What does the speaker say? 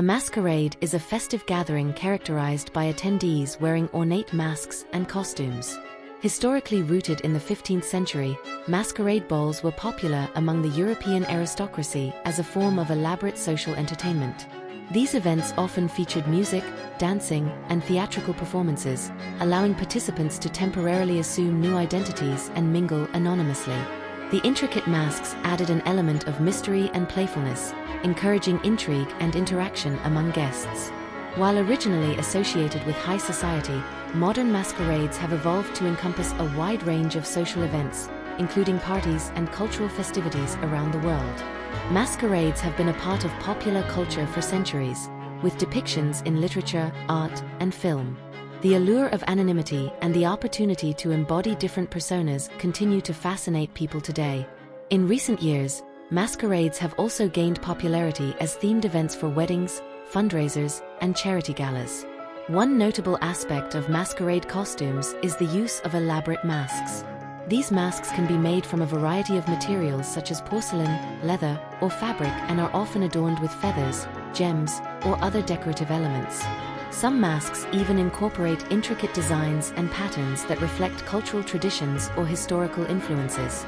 A masquerade is a festive gathering characterized by attendees wearing ornate masks and costumes. Historically rooted in the 15th century, masquerade balls were popular among the European aristocracy as a form of elaborate social entertainment. These events often featured music, dancing, and theatrical performances, allowing participants to temporarily assume new identities and mingle anonymously. The intricate masks added an element of mystery and playfulness, encouraging intrigue and interaction among guests. While originally associated with high society, modern masquerades have evolved to encompass a wide range of social events, including parties and cultural festivities around the world. Masquerades have been a part of popular culture for centuries, with depictions in literature, art, and film. The allure of anonymity and the opportunity to embody different personas continue to fascinate people today. In recent years, masquerades have also gained popularity as themed events for weddings, fundraisers, and charity galas. One notable aspect of masquerade costumes is the use of elaborate masks. These masks can be made from a variety of materials such as porcelain, leather, or fabric and are often adorned with feathers, gems, or other decorative elements. Some masks even incorporate intricate designs and patterns that reflect cultural traditions or historical influences.